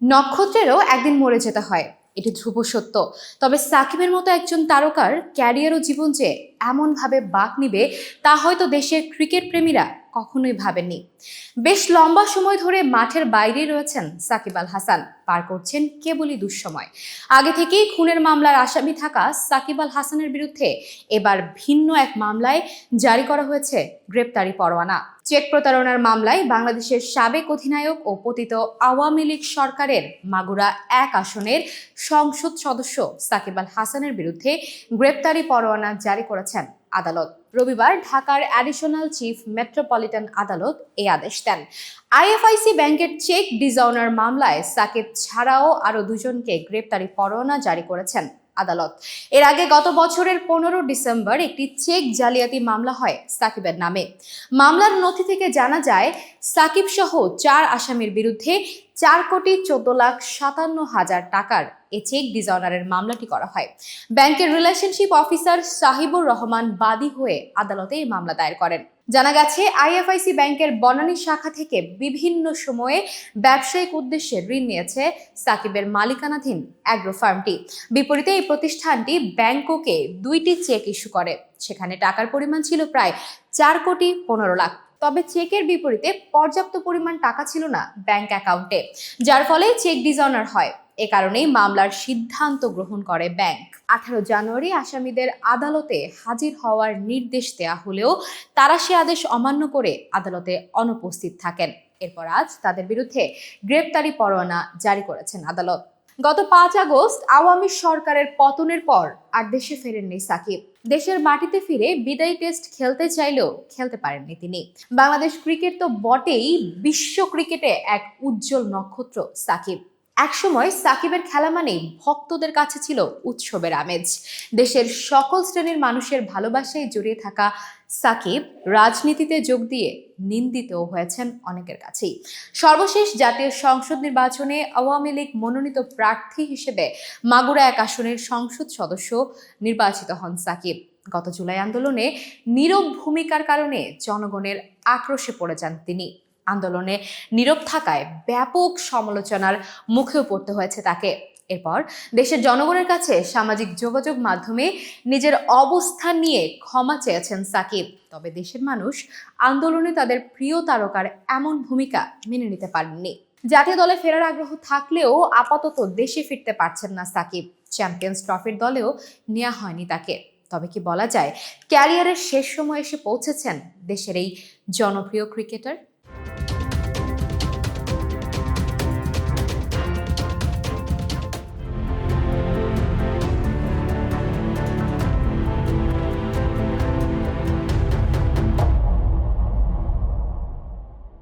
নক্ষত্রেরও একদিন মরে যেতে হয়, এটি ধ্রুব সত্য। তবে সাকিবের মতো একজন তারকার ক্যারিয়ার ও জীবন যে এমনভাবে বাঁক নিবে তা হয়তো দেশের ক্রিকেট প্রেমীরা কখনোই ভাবেননি। বেশ লম্বা সময় ধরে মাঠের বাইরেই রয়েছেন সাকিব আল হাসান, পার করছেন কেবলই দুঃসময়। আগে থেকেই খুনের মামলার আসামি থাকা সাকিব আল হাসানের বিরুদ্ধে এবার ভিন্ন এক মামলায় জারি করা হয়েছে গ্রেপ্তারি পরোয়ানা। চেক প্রতারণার মামলায় বাংলাদেশের সাবেক অধিনায়ক ও পতিত আওয়ামী লীগ সরকারের মাগুরা 1 আসনের সংসদ সদস্য সাকিব আল হাসানের বিরুদ্ধে গ্রেপ্তারি পরোয়ানা জারি করেছেন আদালত। রবিবার ঢাকার অ্যাডিশনাল চিফ মেট্রোপলিটন আদালত এই আদেশ দেন। আইএফআইসি ব্যাংকের চেক ডিসঅনার মামলায় সাকিব ছাড়াও আরও দুজনকে গ্রেপ্তারি পরোয়ানা জারি করেছেন আদালত। এর আগে গত বছরের 15 ডিসেম্বর একটি চেক জালিয়াতি মামলা হয় সাকিবের নামে। মামলার নথি থেকে জানা যায়, সাকিব সহ 4 আসামির বিরুদ্ধে 4,14,57,000 টাকার এ চেক ডিসঅনারের মামলাটি করা হয়। ব্যাংকের রিলেশনশিপ অফিসার সাহিবুর রহমান বাদী হয়ে আদালতে এই মামলা দায়ের করেন। জানা গেছে, আইএফআইসি ব্যাংকের বনানী শাখা থেকে বিভিন্ন সময়ে ব্যবসায়িক উদ্দেশ্যে ঋণ নিয়েছে সাকিবের মালিকানাধীন অ্যাগ্রো ফার্মটি। বিপরীতে এই প্রতিষ্ঠানটি ব্যাংককে 2টি চেক ইস্যু করে। সেখানে টাকার পরিমাণ ছিল প্রায় 4,15,00,000। তবে চেকের বিপরীতে পর্যাপ্ত পরিমাণ টাকা ছিল না ব্যাংক অ্যাকাউন্টে, যার ফলে চেক ডিসঅনার হয়। এ কারণেই মামলার সিদ্ধান্ত গ্রহণ করে ব্যাংক। 18 জানুয়ারি আসামিদের আদালতে হাজির হওয়ার নির্দেশ দেয়া হলেও তারা সে আদেশ অমান্য করে আদালতে অনুপস্থিত থাকেন। এরপর আজ তাদের বিরুদ্ধে গ্রেপ্তারি পরোয়ানা জারি করেছেন আদালত। গত 5 আগস্ট আওয়ামী সরকারের পতনের পর আর দেশে ফেরেননি সাকিব। দেশের মাটিতে ফিরে বিদায়ী টেস্ট খেলতে চাইলেও খেলতে পারেননি তিনি। বাংলাদেশ ক্রিকেট তো বটেই, বিশ্ব ক্রিকেটে এক উজ্জ্বল নক্ষত্র সাকিব। একসময় সাকিবের খেলা মানেই ভক্তদের কাছে ছিল উৎসবের আমেজ। দেশের সকল শ্রেণীর মানুষের ভালোবাসায় জড়িয়ে থাকা সাকিব রাজনীতিতে যোগ দিয়ে নিন্দিতও হয়েছেন অনেকের কাছেই। সর্বশেষ জাতীয় সংসদ নির্বাচনে আওয়ামী লীগ মনোনীত প্রার্থী হিসেবে মাগুরা 1 আসনের সংসদ সদস্য নির্বাচিত হন সাকিব। গত জুলাই আন্দোলনে নীরব ভূমিকার কারণে জনগণের আক্রোশে পড়ে যান তিনি। আন্দোলনে নীরব থাকায় ব্যাপক সমালোচনার মুখেও পড়তে হয়েছে তাকে। এরপর দেশের জনগণের কাছে সামাজিক যোগাযোগ মাধ্যমে নিজের অবস্থান নিয়ে ক্ষমা চেয়েছেন সাকিব। তবে দেশের মানুষ আন্দোলনে তাদের প্রিয় তারকার এমন ভূমিকা মেনে নিতে পারেননি। জাতীয় দলে ফেরার আগ্রহ থাকলেও আপাতত দেশে ফিরতে পারছেন না সাকিব। চ্যাম্পিয়ন্স ট্রফির দলেও নেওয়া হয়নি তাকে। তবে কি বলা যায়, ক্যারিয়ারের শেষ সময় এসে পৌঁছেছেন দেশের এই জনপ্রিয় ক্রিকেটার?